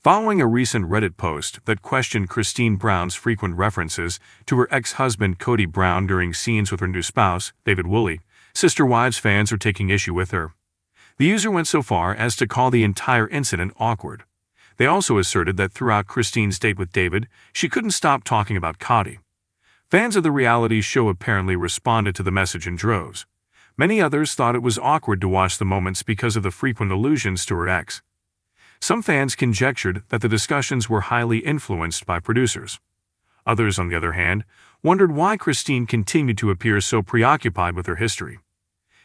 Following a recent Reddit post that questioned Christine Brown's frequent references to her ex-husband Kody Brown during scenes with her new spouse, David Woolley, Sister Wives fans are taking issue with her. The user went so far as to call the entire incident awkward. They also asserted that throughout Christine's date with David, she couldn't stop talking about Kody. Fans of the reality show apparently responded to the message in droves. Many others thought it was awkward to watch the moments because of the frequent allusions to her ex. Some fans conjectured that the discussions were highly influenced by producers. Others, on the other hand, wondered why Christine continued to appear so preoccupied with her history.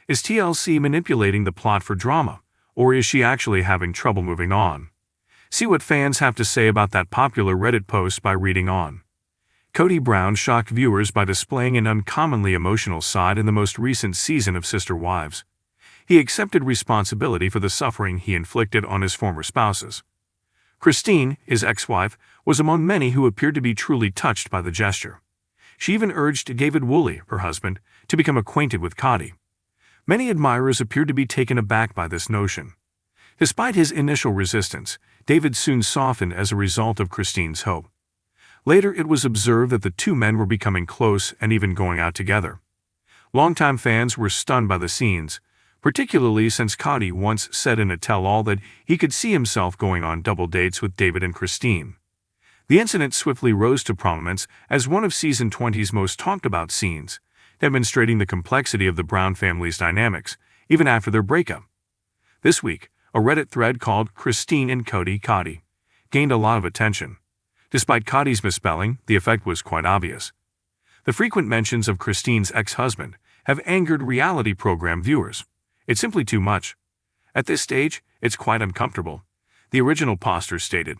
Is TLC manipulating the plot for drama, or is she actually having trouble moving on? See what fans have to say about that popular Reddit post by reading on. Kody Brown shocked viewers by displaying an uncommonly emotional side in the most recent season of Sister Wives. He accepted responsibility for the suffering he inflicted on his former spouses. Christine, his ex-wife, was among many who appeared to be truly touched by the gesture. She even urged David Woolley, her husband, to become acquainted with Kody. Many admirers appeared to be taken aback by this notion. Despite his initial resistance, David soon softened as a result of Christine's hope. Later, it was observed that the two men were becoming close and even going out together. Longtime fans were stunned by the scenes, particularly since Kody once said in a tell-all that he could see himself going on double dates with David and Christine. The incident swiftly rose to prominence as one of Season 20's most talked-about scenes, demonstrating the complexity of the Brown family's dynamics, even after their breakup. This week, a Reddit thread called Christine and Kody gained a lot of attention. Despite Kody's misspelling, the effect was quite obvious. The frequent mentions of Christine's ex-husband have angered reality program viewers. It's simply too much. At this stage, it's quite uncomfortable, the original poster stated.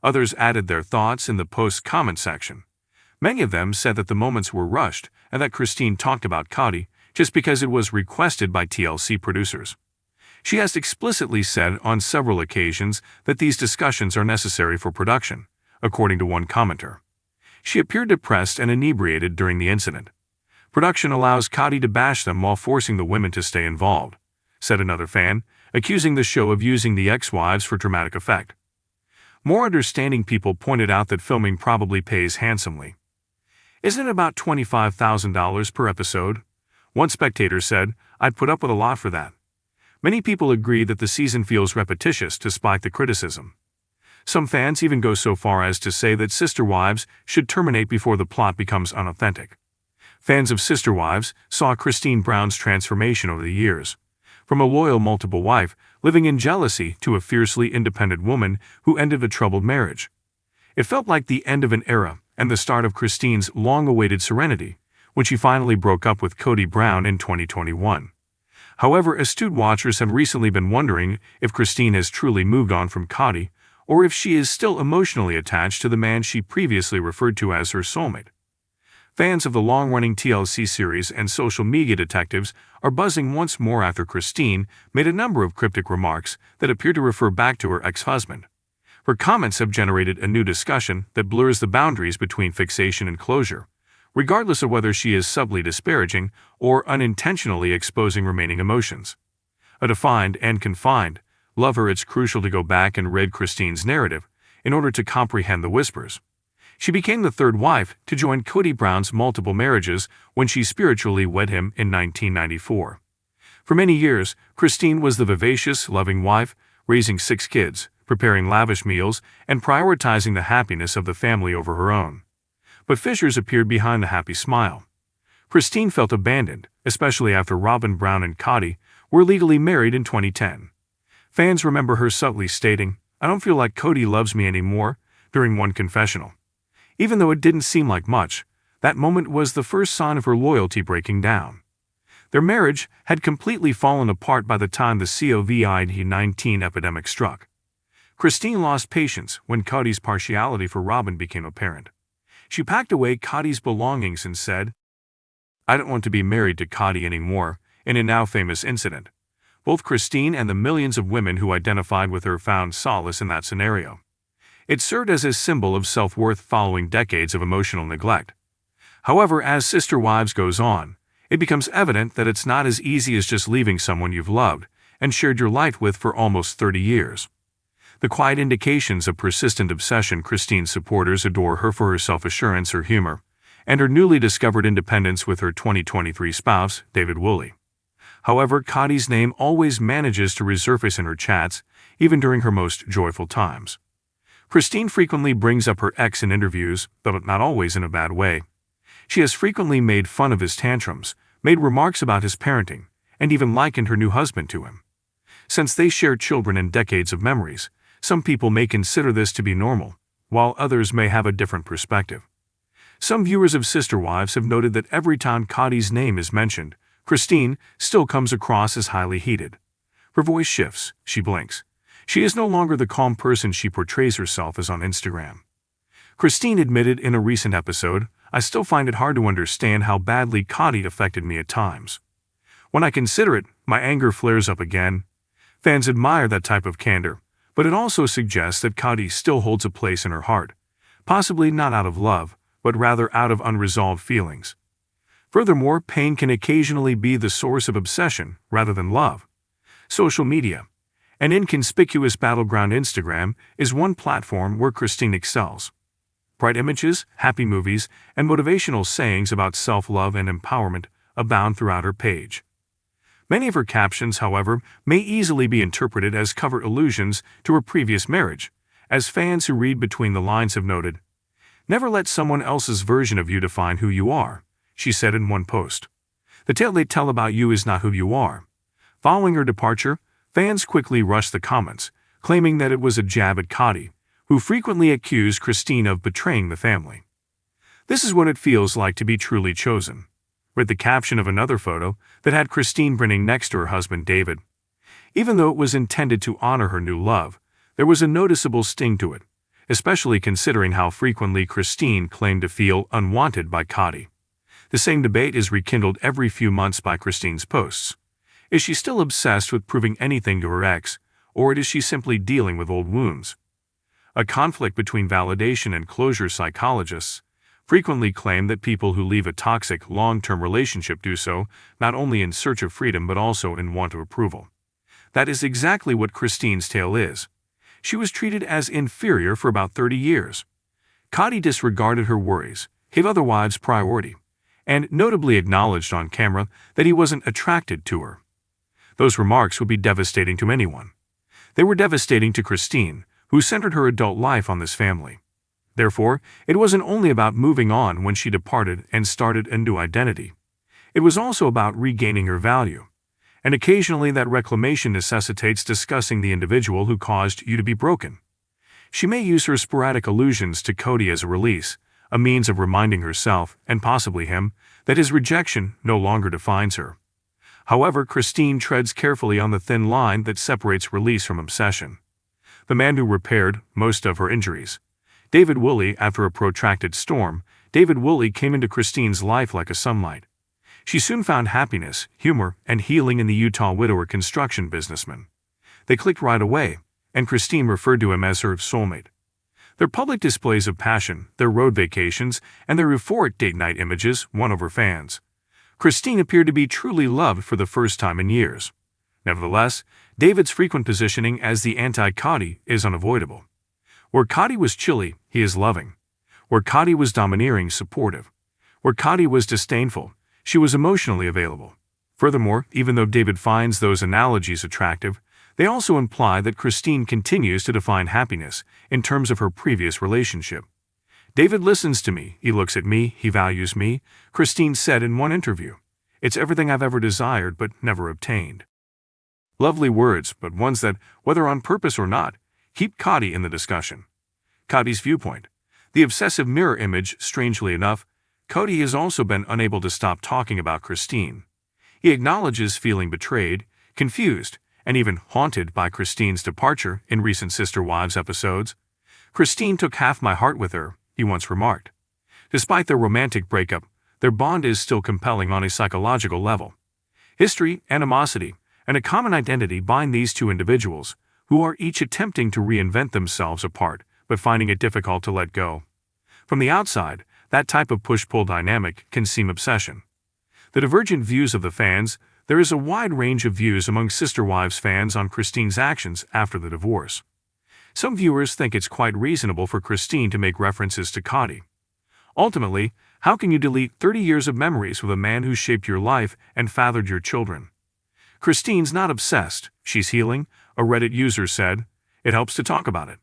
Others added their thoughts in the post's comment section. Many of them said that the moments were rushed and that Christine talked about Kody just because it was requested by TLC producers. She has explicitly said on several occasions that these discussions are necessary for production, according to one commenter. She appeared depressed and inebriated during the incident. Production allows Kody to bash them while forcing the women to stay involved, said another fan, accusing the show of using the ex-wives for dramatic effect. More understanding people pointed out that filming probably pays handsomely. Isn't it about $25,000 per episode? One spectator said, I'd put up with a lot for that. Many people agree that the season feels repetitious despite the criticism. Some fans even go so far as to say that Sister Wives should terminate before the plot becomes unauthentic. Fans of Sister Wives saw Christine Brown's transformation over the years, from a loyal multiple wife living in jealousy to a fiercely independent woman who ended a troubled marriage. It felt like the end of an era and the start of Christine's long-awaited serenity when she finally broke up with Kody Brown in 2021. However, astute watchers have recently been wondering if Christine has truly moved on from Kody or if she is still emotionally attached to the man she previously referred to as her soulmate. Fans of the long-running TLC series and social media detectives are buzzing once more after Christine made a number of cryptic remarks that appear to refer back to her ex-husband. Her comments have generated a new discussion that blurs the boundaries between fixation and closure, regardless of whether she is subtly disparaging or unintentionally exposing remaining emotions. A defined and confined lover, it's crucial to go back and read Christine's narrative in order to comprehend the whispers. She became the third wife to join Kody Brown's multiple marriages when she spiritually wed him in 1994. For many years, Christine was the vivacious, loving wife, raising 6 kids, preparing lavish meals, and prioritizing the happiness of the family over her own. But fissures appeared behind the happy smile. Christine felt abandoned, especially after Robyn Brown and Kody were legally married in 2010. Fans remember her subtly stating, "I don't feel like Kody loves me anymore," during one confessional. Even though it didn't seem like much, that moment was the first sign of her loyalty breaking down. Their marriage had completely fallen apart by the time the COVID-19 epidemic struck. Christine lost patience when Kody's partiality for Robyn became apparent. She packed away Kody's belongings and said, "I don't want to be married to Kody anymore," in a now famous incident. Both Christine and the millions of women who identified with her found solace in that scenario. It served as a symbol of self-worth following decades of emotional neglect. However, as Sister Wives goes on, it becomes evident that it's not as easy as just leaving someone you've loved and shared your life with for almost 30 years. The quiet indications of persistent obsession. Christine's supporters adore her for her self-assurance, her humor, and her newly discovered independence with her 2023 spouse, David Woolley. However, Kody's name always manages to resurface in her chats, even during her most joyful times. Christine frequently brings up her ex in interviews, but not always in a bad way. She has frequently made fun of his tantrums, made remarks about his parenting, and even likened her new husband to him. Since they share children and decades of memories, some people may consider this to be normal, while others may have a different perspective. Some viewers of Sister Wives have noted that every time Kody's name is mentioned, Christine still comes across as highly heated. Her voice shifts, she blinks. She is no longer the calm person she portrays herself as on Instagram. Christine admitted in a recent episode, "I still find it hard to understand how badly Kody affected me at times. When I consider it, my anger flares up again." Fans admire that type of candor, but it also suggests that Kody still holds a place in her heart, possibly not out of love, but rather out of unresolved feelings. Furthermore, pain can occasionally be the source of obsession rather than love. Social media, an inconspicuous battleground. Instagram is one platform where Christine excels. Bright images, happy movies, and motivational sayings about self-love and empowerment abound throughout her page. Many of her captions, however, may easily be interpreted as covert allusions to her previous marriage, as fans who read between the lines have noted. "Never let someone else's version of you define who you are," she said in one post. "The tale they tell about you is not who you are." Following her departure, fans quickly rushed the comments, claiming that it was a jab at Kody, who frequently accused Christine of betraying the family. "This is what it feels like to be truly chosen," read the caption of another photo that had Christine grinning next to her husband David. Even though it was intended to honor her new love, there was a noticeable sting to it, especially considering how frequently Christine claimed to feel unwanted by Kody. The same debate is rekindled every few months by Christine's posts. Is she still obsessed with proving anything to her ex, or is she simply dealing with old wounds? A conflict between validation and closure. Psychologists frequently claim that people who leave a toxic, long-term relationship do so not only in search of freedom but also in want of approval. That is exactly what Christine's tale is. She was treated as inferior for about 30 years. Kody disregarded her worries, gave other wives priority, and notably acknowledged on camera that he wasn't attracted to her. Those remarks would be devastating to anyone. They were devastating to Christine, who centered her adult life on this family. Therefore, it wasn't only about moving on when she departed and started a new identity. It was also about regaining her value. And occasionally that reclamation necessitates discussing the individual who caused you to be broken. She may use her sporadic allusions to Kody as a release, a means of reminding herself, and possibly him, that his rejection no longer defines her. However, Christine treads carefully on the thin line that separates release from obsession. The man who repaired most of her injuries. David Woolley. After a protracted storm, David Woolley came into Christine's life like a sunlight. She soon found happiness, humor, and healing in the Utah widower construction businessman. They clicked right away, and Christine referred to him as her soulmate. Their public displays of passion, their road vacations, and their euphoric date night images won over fans. Christine appeared to be truly loved for the first time in years. Nevertheless, David's frequent positioning as the anti-Kody is unavoidable. Where Kody was chilly, he is loving. Where Kody was domineering, supportive. Where Kody was disdainful, she was emotionally available. Furthermore, even though David finds those analogies attractive, they also imply that Christine continues to define happiness in terms of her previous relationship. "David listens to me, he looks at me, he values me," Christine said in one interview. "It's everything I've ever desired but never obtained." Lovely words, but ones that, whether on purpose or not, keep Kody in the discussion. Kody's viewpoint. The obsessive mirror image. Strangely enough, Kody has also been unable to stop talking about Christine. He acknowledges feeling betrayed, confused, and even haunted by Christine's departure in recent Sister Wives episodes. "Christine took half my heart with her," he once remarked. Despite their romantic breakup, their bond is still compelling on a psychological level. History, animosity, and a common identity bind these two individuals, who are each attempting to reinvent themselves apart, but finding it difficult to let go. From the outside, that type of push-pull dynamic can seem obsession. The divergent views of the fans. There is a wide range of views among Sister Wives fans on Christine's actions after the divorce. Some viewers think it's quite reasonable for Christine to make references to Kody. Ultimately, how can you delete 30 years of memories with a man who shaped your life and fathered your children? Christine's not obsessed, she's healing, a Reddit user said. It helps to talk about it.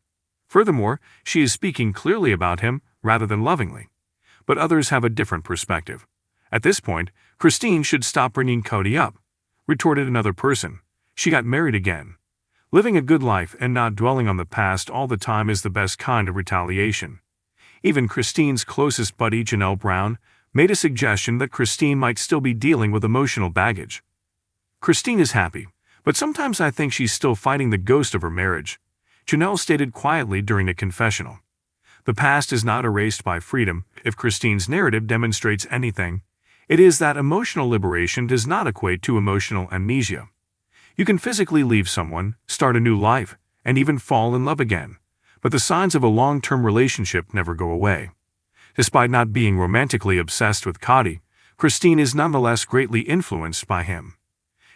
Furthermore, she is speaking clearly about him rather than lovingly. But others have a different perspective. At this point, Christine should stop bringing Kody up, retorted another person. She got married again. Living a good life and not dwelling on the past all the time is the best kind of retaliation. Even Christine's closest buddy, Janelle Brown, made a suggestion that Christine might still be dealing with emotional baggage. Christine is happy, but sometimes I think she's still fighting the ghost of her marriage, Janelle stated quietly during a confessional. The past is not erased by freedom. If Christine's narrative demonstrates anything, it is that emotional liberation does not equate to emotional amnesia. You can physically leave someone, start a new life, and even fall in love again, but the signs of a long-term relationship never go away. Despite not being romantically obsessed with Kody, Christine is nonetheless greatly influenced by him.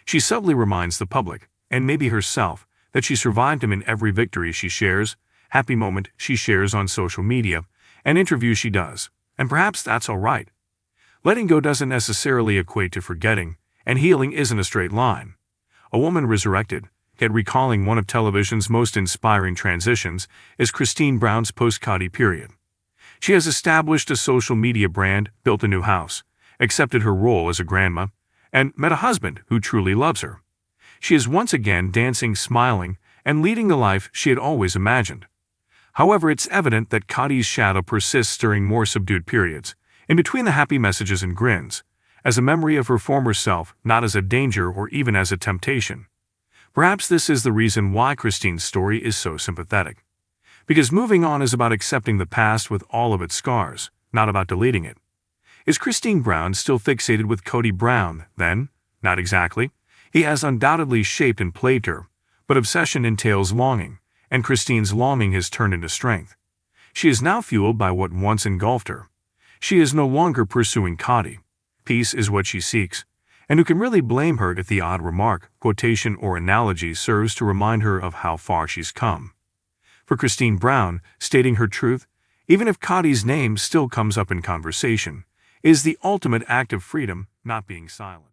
She subtly reminds the public, and maybe herself, that she survived him in every victory she shares, happy moment she shares on social media, and interview she does, and perhaps that's all right. Letting go doesn't necessarily equate to forgetting, and healing isn't a straight line. A woman resurrected, yet recalling one of television's most inspiring transitions, is Kody Brown's post-Kody period. She has established a social media brand, built a new house, accepted her role as a grandma, and met a husband who truly loves her. She is once again dancing, smiling, and leading the life she had always imagined. However, it's evident that Kody's shadow persists during more subdued periods, in between the happy messages and grins, as a memory of her former self, not as a danger or even as a temptation. Perhaps this is the reason why Christine's story is so sympathetic. Because moving on is about accepting the past with all of its scars, not about deleting it. Is Kody Brown still fixated with Kody Brown, then? Not exactly. He has undoubtedly shaped and played her, but obsession entails longing, and Christine's longing has turned into strength. She is now fueled by what once engulfed her. She is no longer pursuing Kody. Peace is what she seeks, and who can really blame her if the odd remark, quotation, or analogy serves to remind her of how far she's come. For Kody Brown, stating her truth, even if Kody's name still comes up in conversation, is the ultimate act of freedom, not being silent.